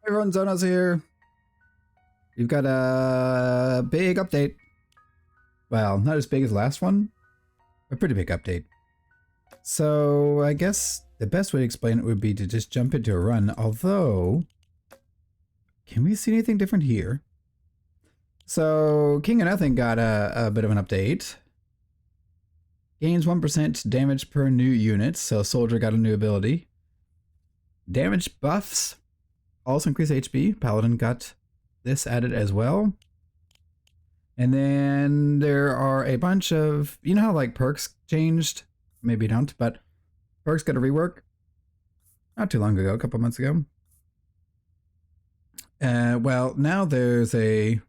Hey everyone, Zhonos here. We've got a big update. Well, not as big as the last one, but a pretty big update. So I guess the best way to explain it would be to just jump into a run, although, can we see anything different here? So King of Nothing got a bit of an update. Gains 1% damage per new unit, so Soldier got a new ability. Damage buffs also increase HP. Paladin got this added as well. And then there are a bunch of, you know how like perks changed? Maybe you don't, but perks got a rework not too long ago, a couple months ago. Well, now there's a,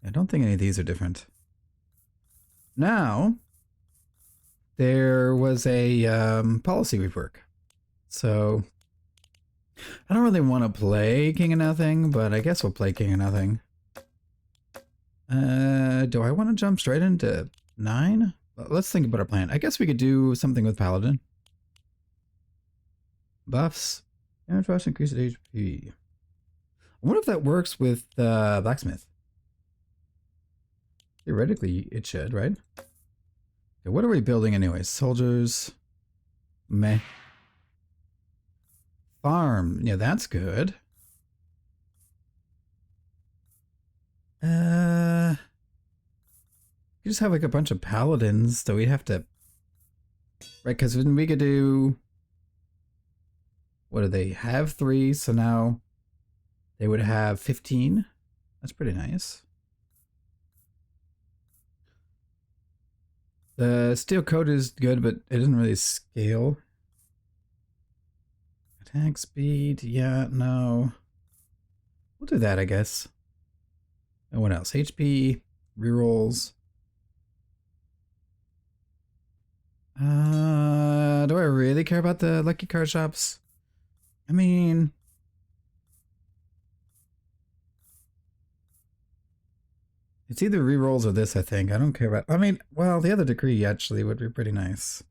I don't think any of these are different. Now there was a policy rework. So I don't really want to play King of Nothing, but I guess we'll play King of Nothing. Do I want to jump straight into 9? Let's think about our plan. I guess we could do something with Paladin. Buffs. Damage rush increased HP. I wonder if that works with Blacksmith. Theoretically, it should, right? Okay, what are we building anyways? Soldiers. Meh. Farm. Yeah, that's good. You just have like a bunch of paladins, so we'd have to... Right, because then we could do... What do they have? 3, so now they would have 15. That's pretty nice. The steel coat is good, but it doesn't really scale. Attack speed, yeah, no. We'll do that, I guess. And what else? HP, rerolls. Do I really care about the lucky card shops? I mean... It's either rerolls or this, I think. I don't care about... I mean, well, the other decree actually would be pretty nice.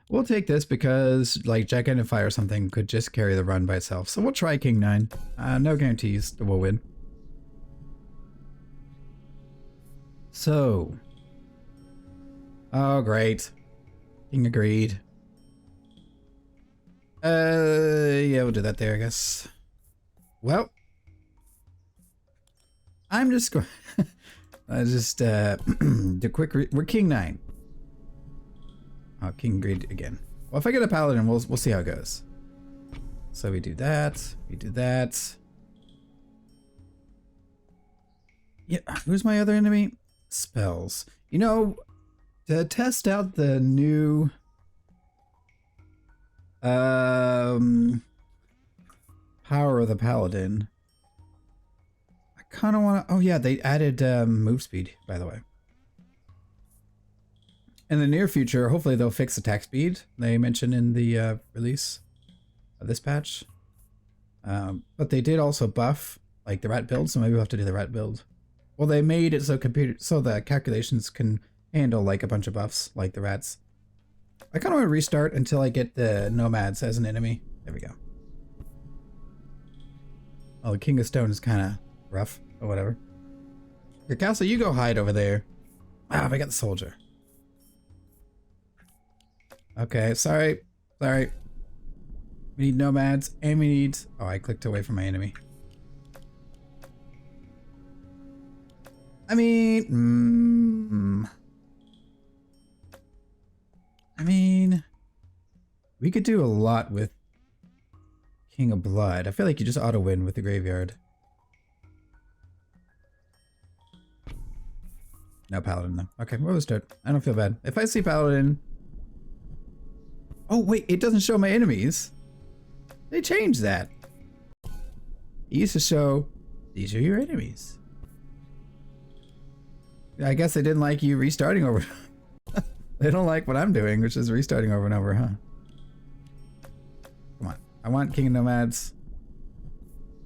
We'll take this because, like, Gigantic Fire or something could just carry the run by itself. So we'll try King 9. No guarantees that we'll win. So. Oh, great. King agreed. Yeah, we'll do that there, I guess. Well. I'm just going... the quick... We're King 9. Oh, King agreed again. Well, if I get a Paladin, we'll see how it goes. So we do that. We do that. Yeah, who's my other enemy? Spells. You know, to test out the new power of the Paladin, I kind of want to... Oh yeah, they added move speed, by the way. In the near future, hopefully they'll fix attack speed. They mentioned in the release of this patch. But they did also buff like the rat build, so maybe we'll have to do the rat build. Well, they made it so the calculations can handle like a bunch of buffs like the rats. I kind of want to restart until I get the nomads as an enemy. There we go. Oh, the King of Stone is kind of rough, or whatever. Your castle, you go hide over there. Ah, I got the soldier. Okay, sorry. Sorry. We need nomads, and we need... Oh, I clicked away from my enemy. I mean... I mean... We could do a lot with King of Blood. I feel like you just auto-win with the graveyard. No Paladin, though. Okay, we'll start. I don't feel bad. If I see Paladin... Oh, wait, it doesn't show my enemies. They changed that. It used to show, these are your enemies. I guess they didn't like you restarting over. They don't like what I'm doing, which is restarting over and over, huh? Come on. I want King of Nomads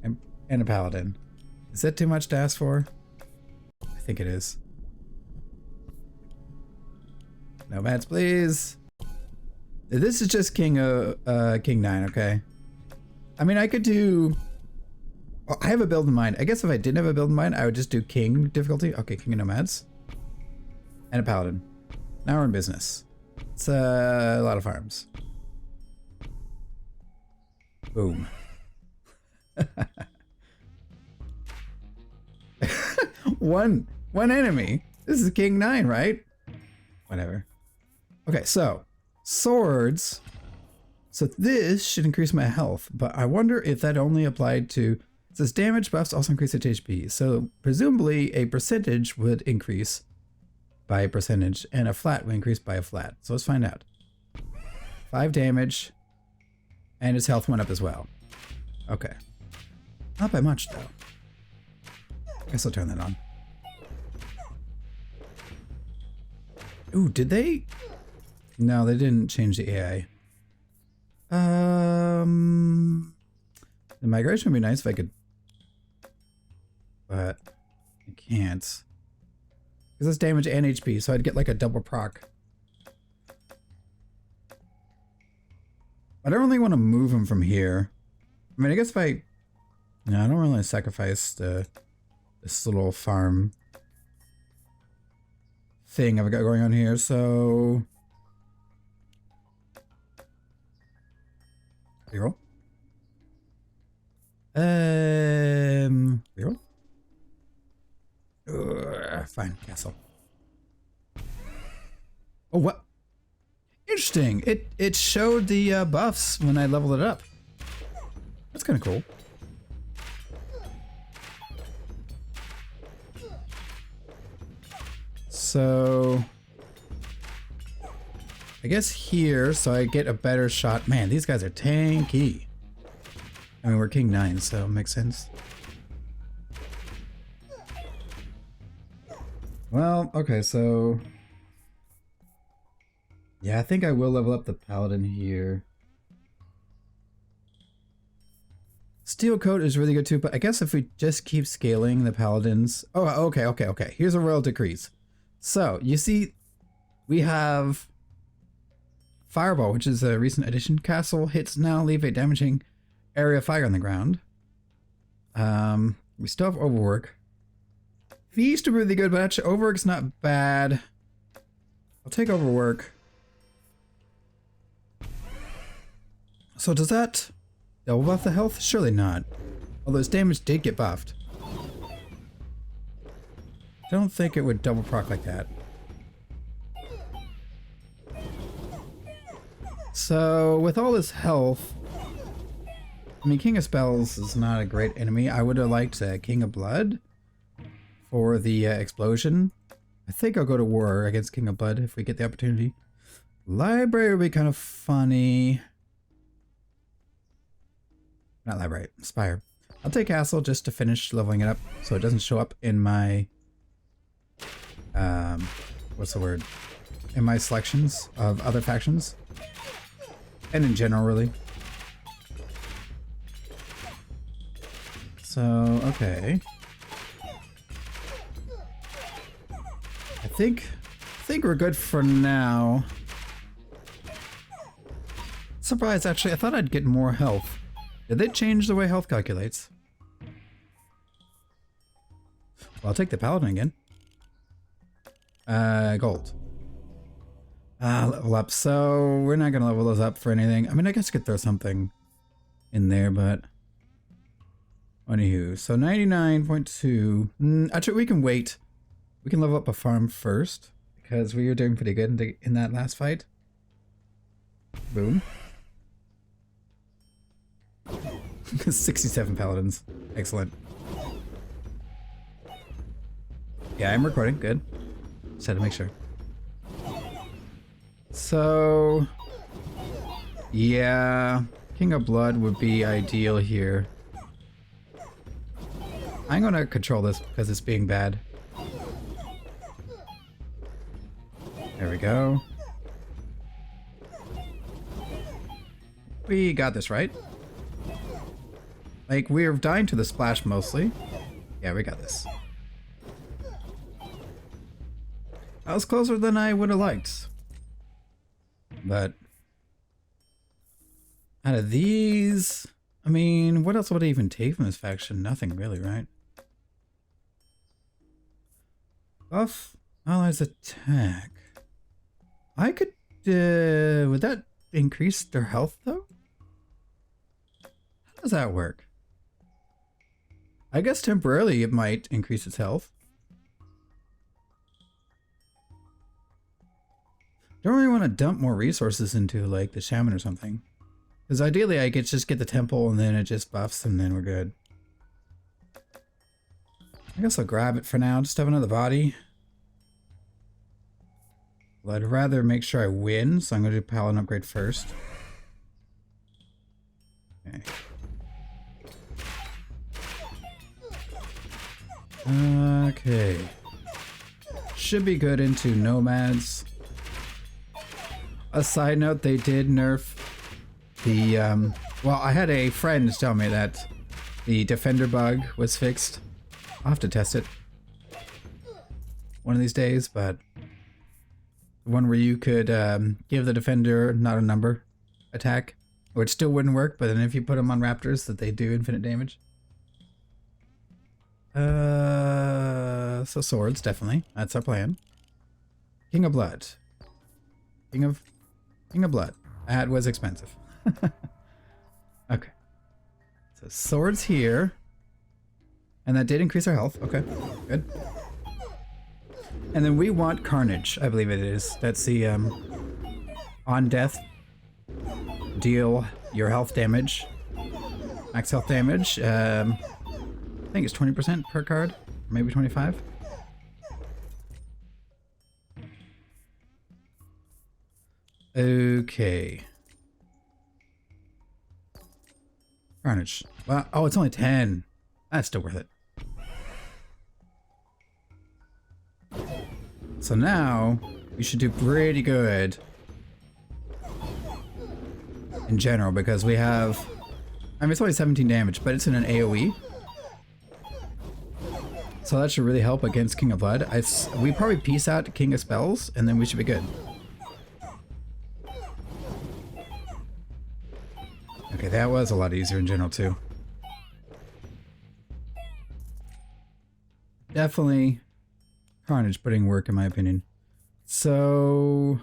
and a Paladin. Is that too much to ask for? I think it is. Nomads, please. This is just King 9, okay? I mean, I could do... Oh, I have a build in mind. I guess if I didn't have a build in mind, I would just do King difficulty. Okay, King of Nomads. And a Paladin. Now we're in business. It's a lot of farms. Boom. One enemy. This is King 9, right? Whatever. Okay, so swords. So this should increase my health, but I wonder if that only applied to... It says damage buffs also increase its HP. So presumably a percentage would increase by a percentage and a flat would increase by a flat. So let's find out. 5 damage and his health went up as well. Okay. Not by much though. Guess I'll turn that on. Ooh, did they? No, they didn't change the AI. The migration would be nice if I could, but I can't. Because it's damage and HP, so I'd get like a double proc. I don't really want to move him from here. I mean, I guess if I... No, I don't really sacrifice this little farm thing I've got going on here, so... Reroll. Reroll? Fine, castle. Oh, what? Interesting. It showed the buffs when I leveled it up. That's kind of cool. So I guess here, so I get a better shot. Man, these guys are tanky. I mean, we're King 9, so it makes sense. Well, okay, so... Yeah, I think I will level up the Paladin here. Steel Coat is really good too, but I guess if we just keep scaling the Paladins... Oh, okay. Here's a royal decrees. So, you see, we have Fireball, which is a recent addition. Castle hits now leave a damaging area of fire on the ground. We still have Overwork. Feast are really good, but actually Overwork's not bad. I'll take Overwork. So does that double buff the health? Surely not. Although his damage did get buffed. I don't think it would double proc like that. So with all his health, I mean, King of Spells is not a great enemy. I would have liked King of Blood for the explosion. I think I'll go to war against King of Blood if we get the opportunity. Library would be kind of funny. Not library, Spire. I'll take Castle just to finish leveling it up so it doesn't show up in my... what's the word? In my selections of other factions. And in general, really. So, okay. I think we're good for now. Surprised, actually. I thought I'd get more health. Did they change the way health calculates? Well, I'll take the Paladin again. Gold. Level up. So we're not gonna level those up for anything. I mean, I guess I could throw something in there, but anywho. So 99.2. Actually, we can wait. We can level up a farm first because we were doing pretty good in that last fight. Boom. 67 paladins. Excellent. Yeah, I'm recording. Good. Just had to make sure. So, yeah, King of Blood would be ideal here. I'm gonna control this because it's being bad. There we go. We got this, right? Like, we're dying to the splash mostly. Yeah, we got this. That was closer than I would have liked. But Out of these, I mean, what else would I even take from this faction? Nothing really, right? Buff allies attack. I could, would that increase their health though? How does that work? I guess temporarily it might increase its health. Don't really want to dump more resources into like the shaman or something. Because ideally I could just get the temple and then it just buffs and then we're good. I guess I'll grab it for now, just have another body. Well, I'd rather make sure I win, so I'm going to do Paladin upgrade first. Okay. Okay. Should be good into nomads. A side note, they did nerf the, well, I had a friend tell me that the defender bug was fixed. I'll have to test it one of these days, but the one where you could give the defender not a number attack, which still wouldn't work, but then if you put them on raptors that they do infinite damage. So swords, definitely. That's our plan. King of Blood. King of Blood. That was expensive. Okay. So swords here. And that did increase our health. Okay, good. And then we want Carnage, I believe it is. That's the on death, deal your health damage. Max health damage. I think it's 20% per card. Maybe 25. Okay. Carnage. Wow. Oh, it's only 10. That's still worth it. So now we should do pretty good in general because we have, I mean, it's only 17 damage, but it's in an AoE. So that should really help against King of Blood. We probably peace out King of Spells and then we should be good. Okay, that was a lot easier in general too. Definitely Carnage putting work in my opinion. So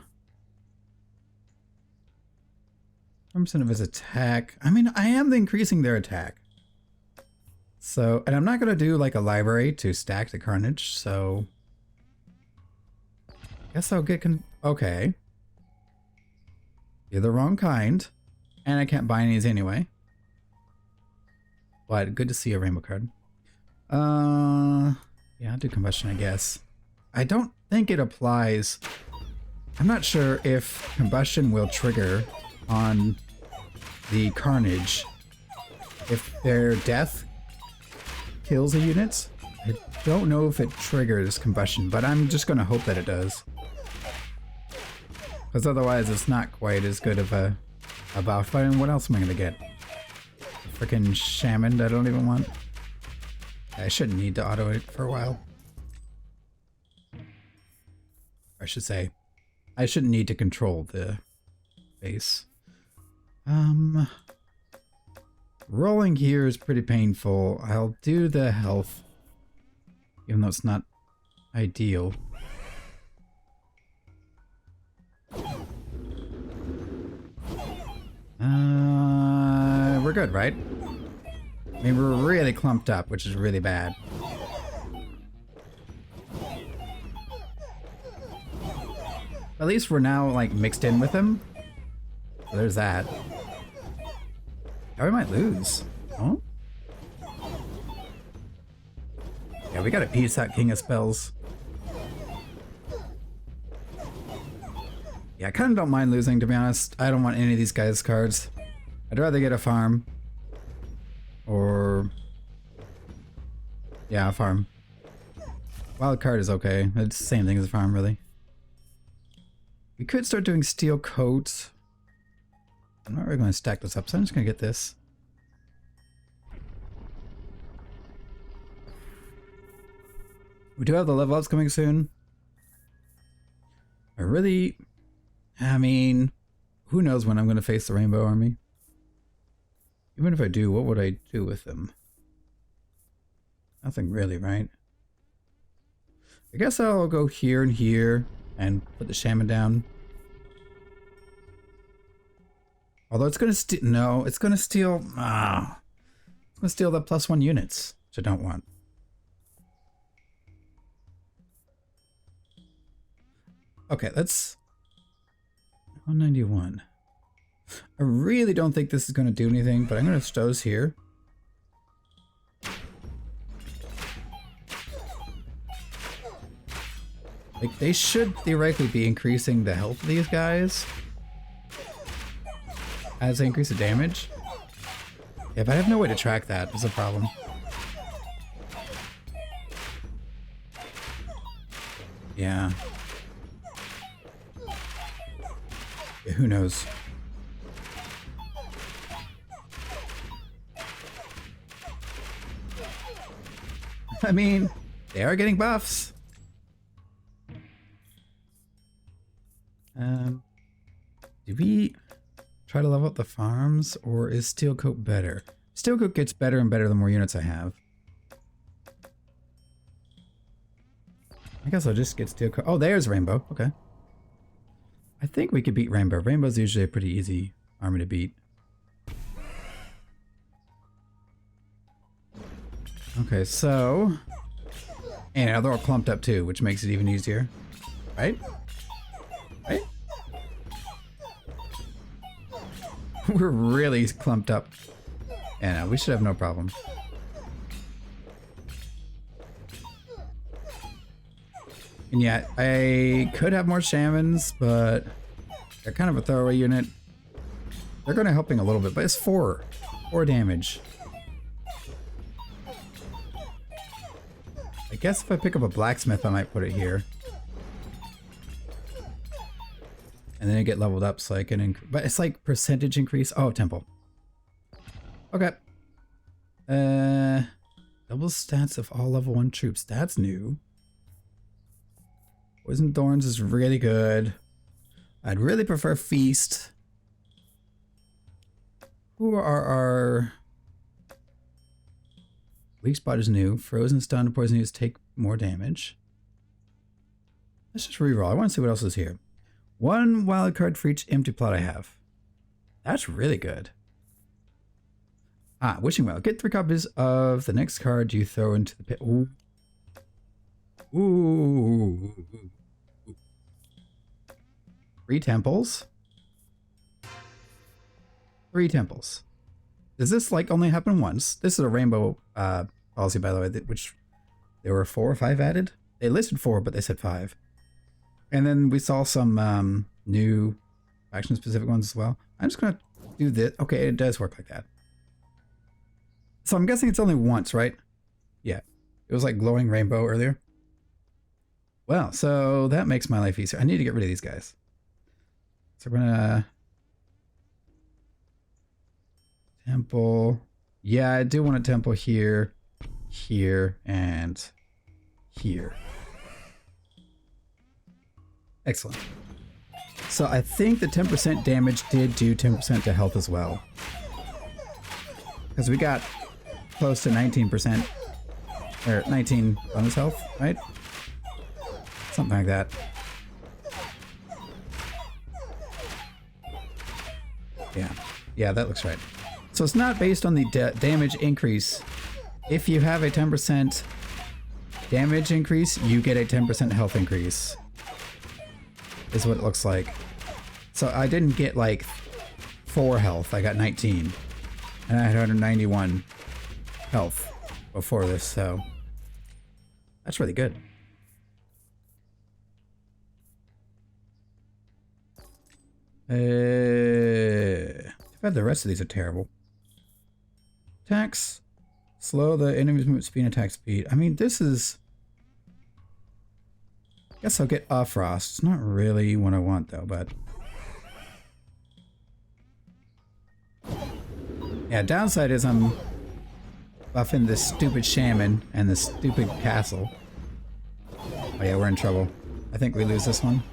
1% of his attack. I mean, I am increasing their attack. So, and I'm not going to do like a library to stack the Carnage, so guess I'll get okay. You're the wrong kind. And I can't buy any of these anyway. But good to see a rainbow card. Yeah, I'll do combustion, I guess. I don't think it applies. I'm not sure if combustion will trigger on the Carnage if their death kills the units. I don't know if it triggers combustion, but I'm just going to hope that it does. Because otherwise it's not quite as good of a buff. And what else am I going to get? Freaking Shaman that I don't even want. I shouldn't need to auto it for a while. I should say, I shouldn't need to control the base. Rolling here is pretty painful. I'll do the health, even though it's not ideal. We're good, right? I mean, we're really clumped up, which is really bad. At least we're now, like, mixed in with him. So there's that. Oh, we might lose. Oh? Yeah, we gotta piece out King of Spells. Yeah, I kind of don't mind losing, to be honest. I don't want any of these guys' cards. I'd rather get a farm. Or... yeah, a farm. Wild card is okay. It's the same thing as a farm, really. We could start doing steel coats. I'm not really going to stack this up, so I'm just going to get this. We do have the level ups coming soon. I mean, who knows when I'm going to face the Rainbow Army. Even if I do, what would I do with them? Nothing really, right? I guess I'll go here and here and put the shaman down. Although it's gonna steal. No, it's gonna steal. It's gonna steal the +1 units, which I don't want. Okay, let's. 191. I really don't think this is gonna do anything, but I'm gonna stow those here. Like, they should theoretically be increasing the health of these guys as they increase the damage. Yeah, but I have no way to track that. That's a problem. Yeah. Yeah, who knows? I mean, they are getting buffs. Do we try to level up the farms, or is Steel Coat better? Steel Coat gets better and better the more units I have. I guess I'll just get Steel Coat. Oh, there's Rainbow. Okay. I think we could beat Rainbow. Rainbow's usually a pretty easy army to beat. Okay, so... And they're all clumped up too, which makes it even easier. Right? Right? We're really clumped up. Yeah, no, we should have no problem. And yeah, I could have more shamans, but they're kind of a throwaway unit. They're going to helping a little bit, but it's 4 damage. I guess if I pick up a blacksmith, I might put it here. And then I get leveled up so I can but it's like percentage increase. Oh, temple. Okay. Double stats of all level 1 troops. That's new. Poison Thorns is really good. I'd really prefer Feast. Who are our... Weak Spot is new. Frozen Stun and Poison Use take more damage. Let's just reroll. I want to see what else is here. 1 wild card for each empty plot I have. That's really good. Wishing Well. Get 3 copies of the next card you throw into the pit. Ooh. Ooh. 3 temples. 3 temples. Does this like only happen once? This is a rainbow policy, by the way, which there were 4 or 5 added. They listed 4, but they said 5. And then we saw some new faction specific ones as well. I'm just gonna do this. Okay, it does work like that. So I'm guessing it's only once, right? Yeah. It was like glowing rainbow earlier. Well, so that makes my life easier. I need to get rid of these guys. So we're gonna... Temple. Yeah, I do want a temple here, here, and here. Excellent. So I think the 10% damage did do 10% to health as well. Because we got close to 19%, or 19 bonus health, right? Something like that. Yeah, that looks right. So it's not based on the damage increase. If you have a 10% damage increase, you get a 10% health increase. Is what it looks like. So I didn't get like 4 health, I got 19. And I had 191 health before this, so that's really good. Too bad the rest of these are terrible. Attacks. Slow the enemy's movement speed and attack speed. I mean, this is... I guess I'll get Frost. It's not really what I want though, but... Yeah, downside is I'm buffing this stupid shaman and this stupid castle. Oh yeah, we're in trouble. I think we lose this one.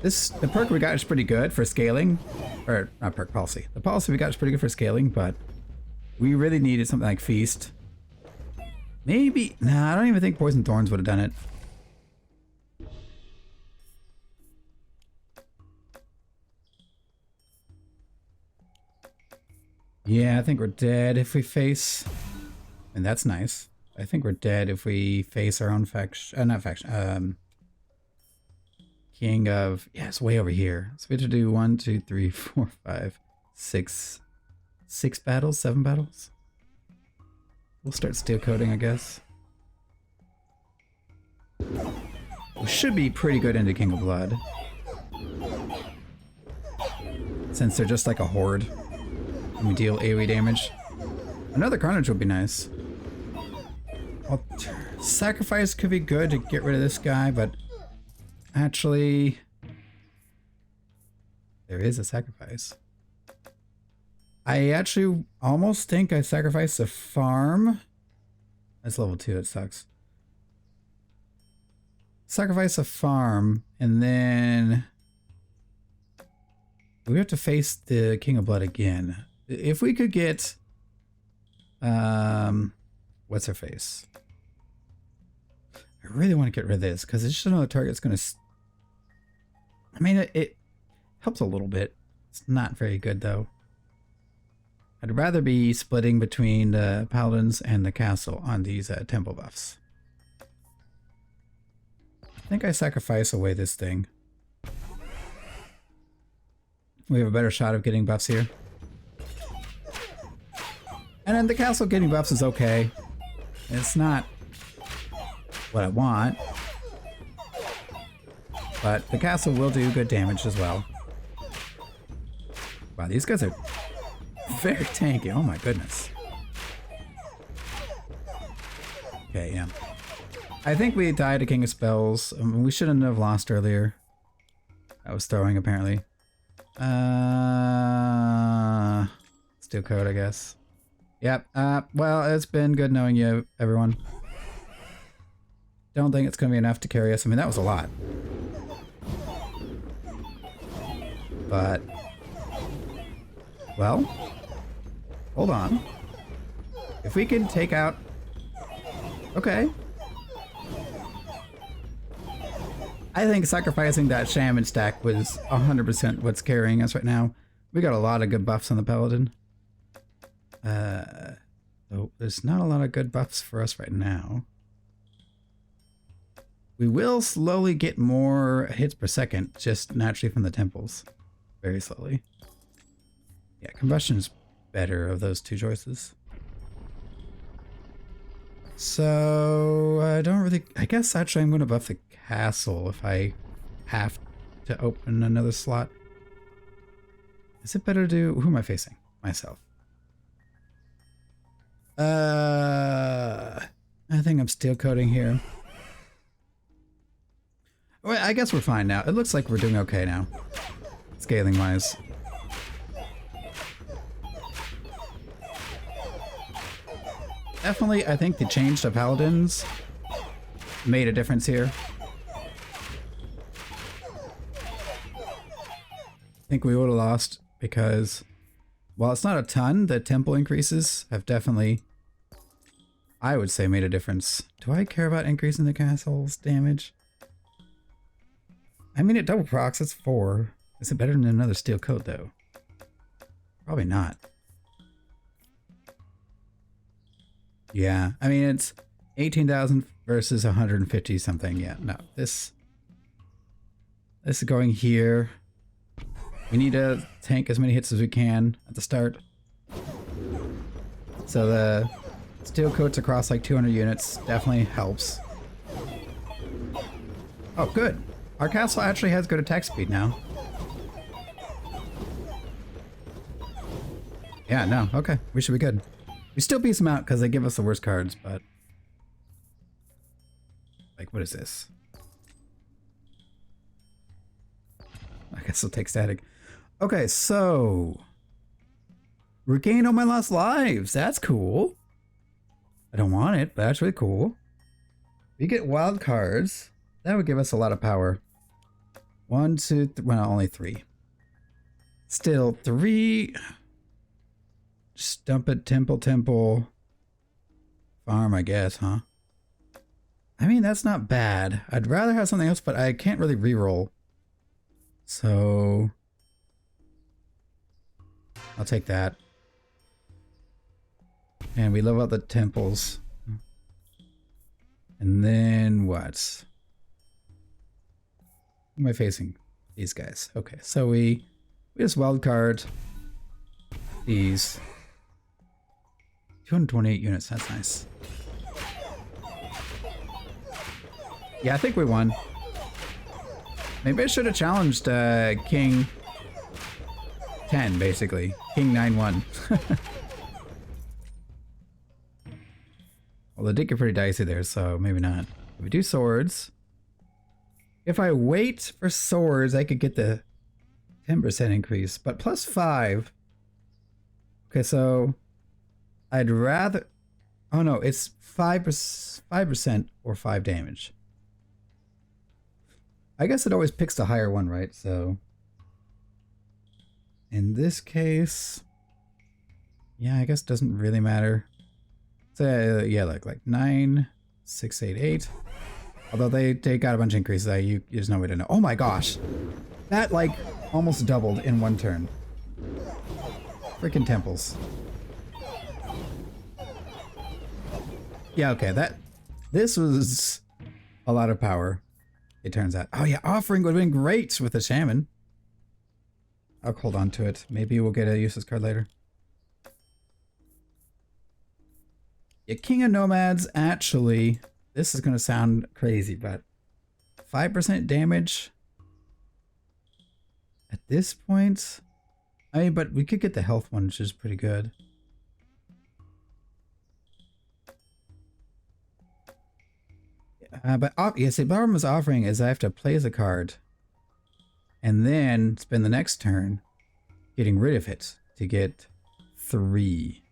The perk we got is pretty good for scaling. Or, not perk, policy. The policy we got is pretty good for scaling, but we really needed something like Feast. Maybe, nah, I don't even think Poison Thorns would have done it. Yeah, I think we're dead if we face, and that's nice. I think we're dead if we face our own faction, not faction, King of, yeah, it's way over here. So we have to do 1, 2, 3, 4, 5, 6 battles, 7 battles. We'll start steel coating, I guess. We should be pretty good into King of Blood, since they're just like a horde. And we deal AoE damage. Another Carnage would be nice. Sacrifice could be good to get rid of this guy, but actually, there is a sacrifice. I actually almost think I sacrificed a farm. That's level 2, it sucks. Sacrifice a farm, and then we have to face the King of Blood again. If we could get, what's her face? I really want to get rid of this because it's just another target that's going to. I mean, it helps a little bit. It's not very good though. I'd rather be splitting between the paladins and the castle on these temple buffs. I think I sacrifice away this thing. We have a better shot of getting buffs here. And then the castle getting buffs is okay. It's not what I want. But the castle will do good damage as well. Wow, these guys are very tanky. Oh my goodness. Okay, yeah. I think we died to King of Spells. We shouldn't have lost earlier. I was throwing apparently. Steel code, I guess. Yep. Well, it's been good knowing you, everyone. Don't think it's going to be enough to carry us. I mean, that was a lot. But, well, hold on. If we can take out... Okay. I think sacrificing that shaman stack was 100% what's carrying us right now. We got a lot of good buffs on the paladin. So there's not a lot of good buffs for us right now. We will slowly get more hits per second, just naturally from the temples. Very slowly. Yeah, combustion is better of those two choices. So I don't really, I guess actually I'm going to buff the castle if I have to open another slot. Is it better to do, who am I facing? Myself. I think I'm steel coating here. Well, I guess we're fine now. It looks like we're doing okay now, scaling wise. Definitely, I think the change to paladins made a difference here. I think we would have lost because, while it's not a ton, the temple increases have definitely, I would say, made a difference. Do I care about increasing the castle's damage? I mean, it double procs, it's 4. Is it better than another steel coat, though? Probably not. Yeah, I mean, it's 18,000 versus 150 something. Yeah, no, this is going here. We need to tank as many hits as we can at the start. So the steel coats across like 200 units definitely helps. Oh, good. Our castle actually has good attack speed now. Yeah, no, okay. We should be good. We still piece them out because they give us the worst cards, but... Like, what is this? I guess I'll take static. Okay, so... Regain all my lost lives. That's cool. I don't want it, but that's really cool. We get wild cards. That would give us a lot of power. 1, 2, well, only 3. Still 3. Just dump it. Temple. Farm, I guess, huh? I mean, that's not bad. I'd rather have something else, but I can't really reroll. So I'll take that. And we level out the temples. And then what? Who am I facing? These guys. Okay, so we just wildcard these. 228 units, that's nice. Yeah, I think we won. Maybe I should have challenged King 10, basically. King 9-1. Well, the did get pretty dicey there, so maybe not. If we do swords. If I wait for swords, I could get the 10% increase, but plus 5. Okay, so I'd rather... Oh no, it's 5% or 5 damage. I guess it always picks the higher one, right? So in this case, yeah, I guess it doesn't really matter. So yeah, like 9, 6, 8, 8. Although they got a bunch of increases, there's no way to know. Oh my gosh, that like almost doubled in one turn. Freaking temples. Yeah, okay, this was a lot of power. It turns out. Oh yeah, offering would have been great with the shaman. I'll hold on to it. Maybe we'll get a useless card later. Yeah, King of Nomads, actually, this is going to sound crazy, but 5% damage at this point? I mean, but we could get the health one, which is pretty good. But yes, the problem is offering is I have to place a card and then spend the next turn getting rid of it to get 3.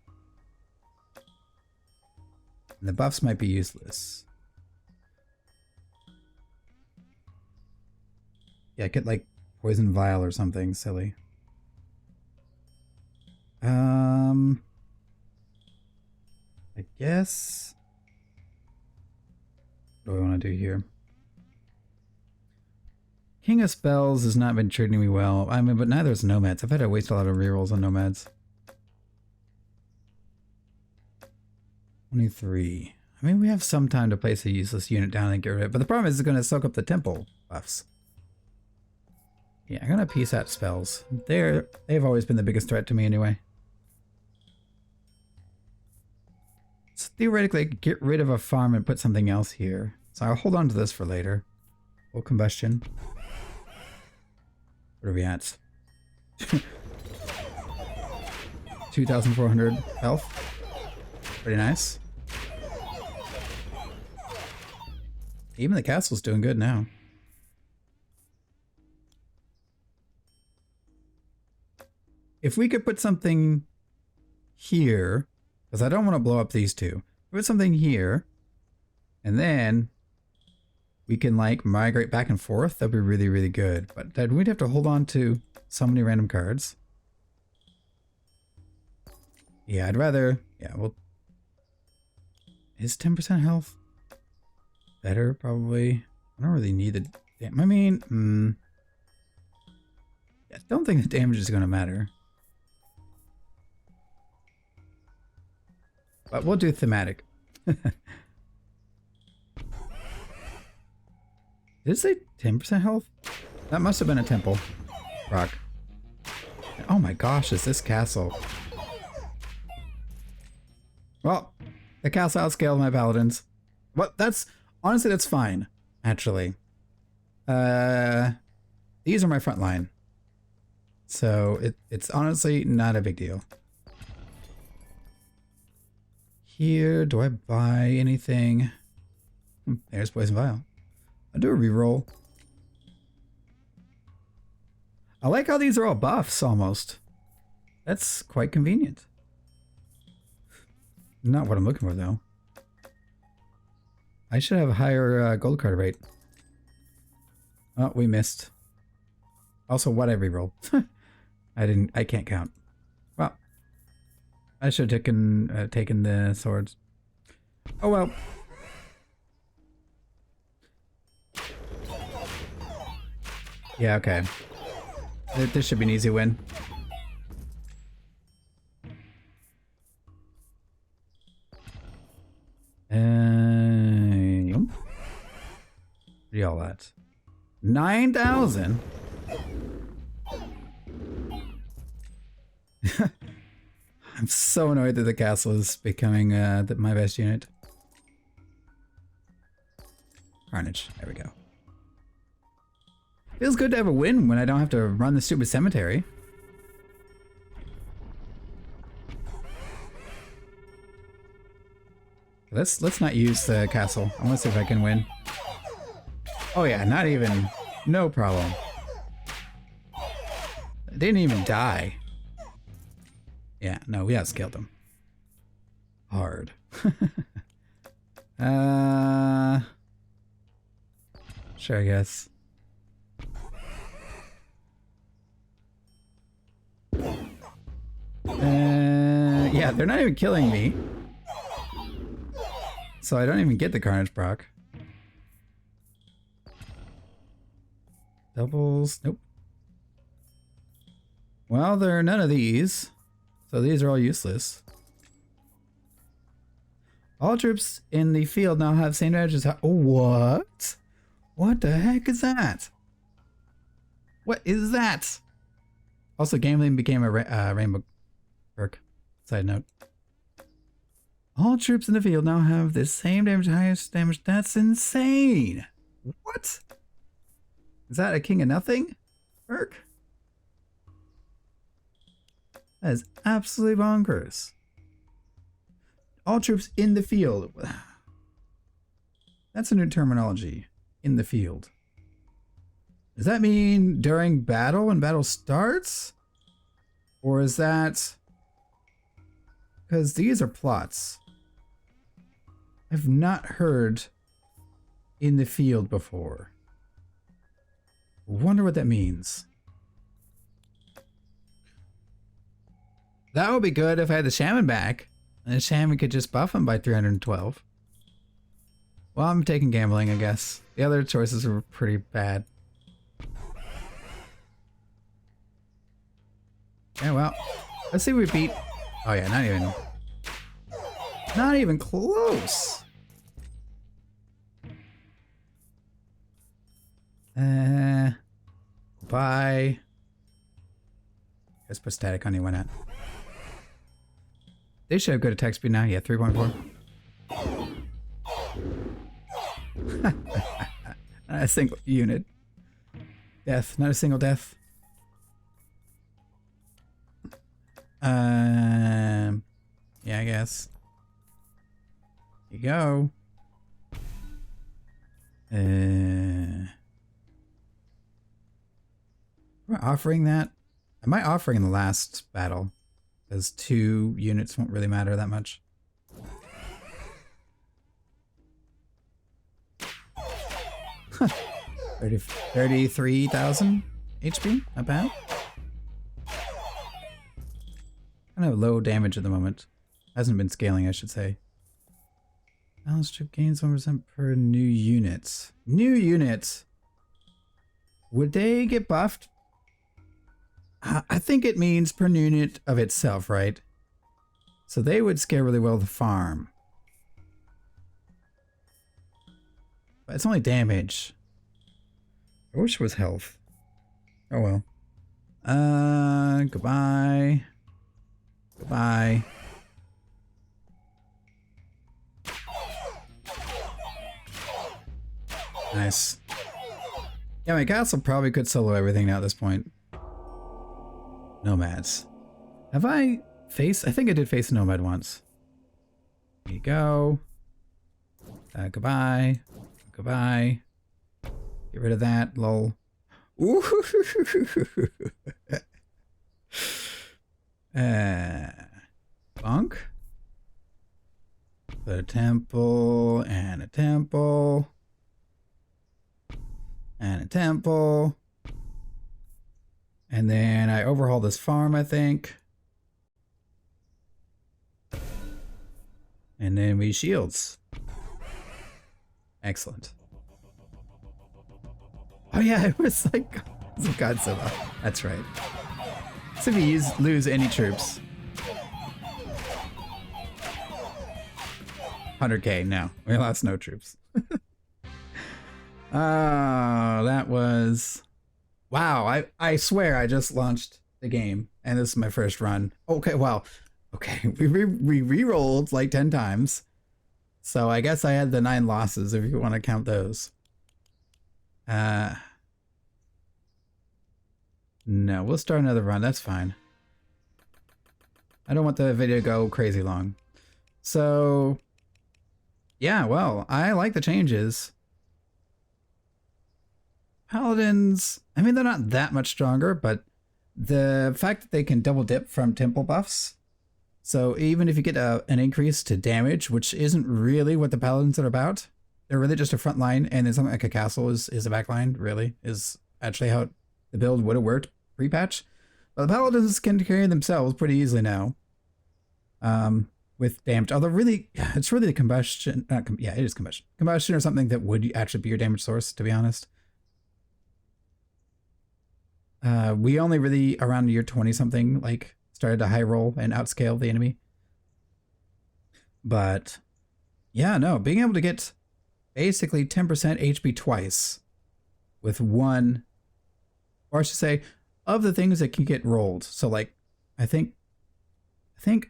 And the buffs might be useless. Yeah, get like poison vial or something silly. I guess. What do I want to do here? King of Spells has not been treating me well. I mean, but neither is Nomads. I've had to waste a lot of rerolls on Nomads. 23. I mean, we have some time to place a useless unit down and get rid of it. But the problem is it's going to soak up the temple buffs. Yeah, I'm going to peace out spells. They've always been the biggest threat to me anyway. So theoretically, I could get rid of a farm and put something else here. So I'll hold on to this for later. Full combustion. What are we at? 2,400 health. Pretty nice. Even the castle's doing good now. If we could put something here, because I don't want to blow up these two. Put something here, and then we can like migrate back and forth. That'd be really, really good. But then we'd have to hold on to so many random cards. Yeah, I'd rather, yeah, well, is 10% health better? Probably. I don't really need the damage. I mean, I don't think the damage is going to matter. But we'll do thematic. Did it say 10% health? That must have been a temple. Rock. Oh my gosh, is this castle? Well, the castle outscaled my paladins. Well, honestly, that's fine, actually. These are my front line. So it's honestly not a big deal. Here, do I buy anything? There's Poison Vial. I'll do a reroll. I like how these are all buffs, almost. That's quite convenient. Not what I'm looking for, though. I should have a higher gold card rate. Oh, we missed. Also, what I rerolled. I can't count. Well, I should have taken the swords. Oh well. Yeah, okay. This should be an easy win. What are y'all at? 9,000? I'm so annoyed that the castle is becoming my best unit. Carnage. There we go. Feels good to have a win when I don't have to run the stupid cemetery. Let's not use the castle. I want to see if I can win. Oh yeah, not even. No problem. I didn't even die. Yeah, no, we outscaled them. Hard. Sure, I guess. Yeah, they're not even killing me. So I don't even get the Carnage proc. Doubles, nope. Well, there are none of these. So these are all useless. All troops in the field now have same damage as... What? What the heck is that? What is that? Also, gambling became a rainbow perk. Side note. All troops in the field now have the same damage, highest damage. That's insane. What? Is that a king of nothing perk? That is absolutely bonkers. All troops in the field. That's a new terminology. In the field. Does that mean during battle when battle starts? Or is that... Because these are plots. I've not heard in the field before. Wonder what that means. That would be good if I had the shaman back. And the shaman could just buff him by 312. Well, I'm taking gambling, I guess. The other choices were pretty bad. Yeah, well, let's see if we beat... Oh yeah, not even close. Bye. Let's put static on you, why not? They should have good attack speed now. Yeah, 3.4. Not a single unit. Death, not a single death. Yeah, I guess. Here you go. Am I offering that? Am I offering in the last battle? Because 2 units won't really matter that much. Huh. 33,000 HP? Not bad. Kind of low damage at the moment. Hasn't been scaling, I should say. Balance troop gains 1% per new unit. New units! Would they get buffed? I think it means per unit of itself, right? So they would scale really well the farm. But it's only damage. I wish it was health. Oh well. Goodbye. Goodbye. Nice. Yeah, my castle probably could solo everything now at this point. Nomads. Have I faced? I think I did face a nomad once. There you go. Goodbye. Goodbye. Get rid of that, lol. Ooh. Bunk. Put a temple and a temple. And a temple. And then I overhaul this farm, I think. And then we shields. Excellent. Oh yeah, it was like Godzilla. That's right. So if we lose any troops. 100k, no. We lost no troops. That was... Wow, I swear I just launched the game, and this is my first run. Okay, well, okay, we re-rolled like 10 times. So I guess I had the 9 losses, if you want to count those. No, we'll start another run, that's fine. I don't want the video to go crazy long. So, yeah, well, I like the changes. Paladins, I mean, they're not that much stronger, but the fact that they can double dip from temple buffs, so even if you get an increase to damage, which isn't really what the paladins are about, they're really just a front line, and then something like a castle is a back line, really, is actually how the build would have worked pre-patch. But the paladins can carry themselves pretty easily now, with damage. Although really, it's really the combustion, yeah, it is combustion. Combustion or something that would actually be your damage source, to be honest. We only really, around year 20 something, like, started to high roll and outscale the enemy. But, yeah, no, being able to get basically 10% HP twice with one, or I should say, of the things that can get rolled. So, like, I think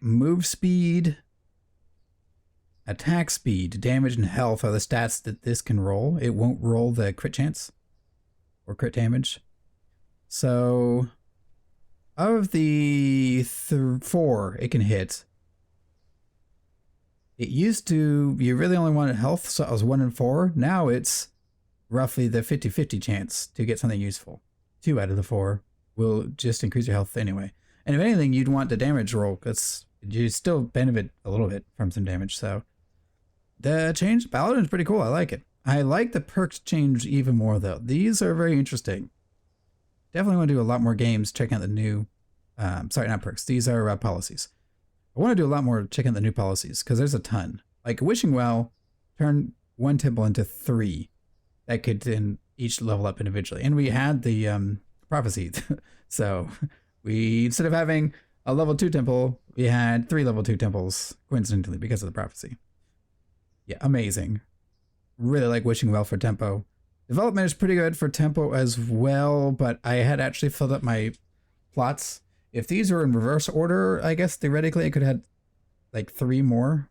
move speed, attack speed, damage, and health are the stats that this can roll. It won't roll the crit chance or crit damage. So, of the 4 it can hit, it used to, you really only wanted health, so it was 1 in 4. Now it's roughly the 50-50 chance to get something useful. 2 out of the 4 will just increase your health anyway. And if anything, you'd want the damage roll, because you still benefit a little bit from some damage. So, the change Paladin is pretty cool. I like it. I like the perks change even more, though. These are very interesting. Definitely want to do a lot more games checking out the new, sorry, not perks. These are policies. I want to do a lot more checking out the new policies because there's a ton. Like Wishing Well, turn 1 temple into 3 that could then each level up individually. And we had the prophecy. So we, instead of having a level 2 temple, we had 3 level 2 temples coincidentally because of the prophecy. Yeah, amazing. Really like Wishing Well for tempo. Development is pretty good for tempo as well, but I had actually filled up my plots. If these were in reverse order, I guess theoretically I could have had like 3 more,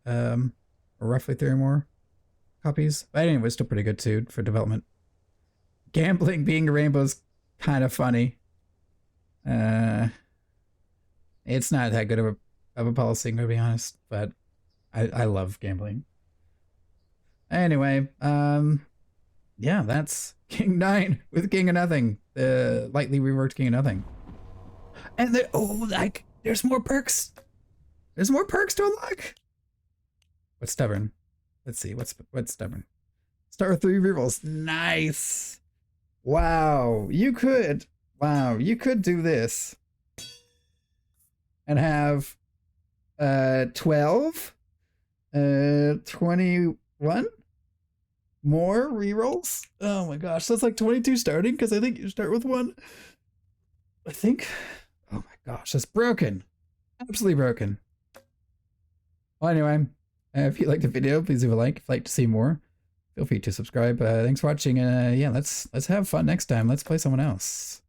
or roughly 3 more copies. But anyway, it's still pretty good too for development. Gambling being a rainbow is kind of funny. It's not that good of a policy, to be honest, but I love gambling. Anyway, yeah, that's King 9 with King of Nothing. The lightly reworked King of Nothing. And like, there's more perks. There's more perks to unlock. What's stubborn? Let's see, what's stubborn? Start with 3 rerolls. Nice. Wow, you could do this. And have 12, 21 more rerolls. Oh my gosh, that's like 22 starting because I think you start with 1. I think. Oh my gosh, that's broken. Absolutely broken. Well, anyway, if you liked the video, please leave a like. If you'd like to see more, feel free to subscribe. Thanks for watching. Yeah, let's have fun next time. Let's play someone else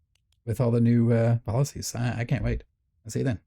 with all the new policies. I can't wait. I'll see you then.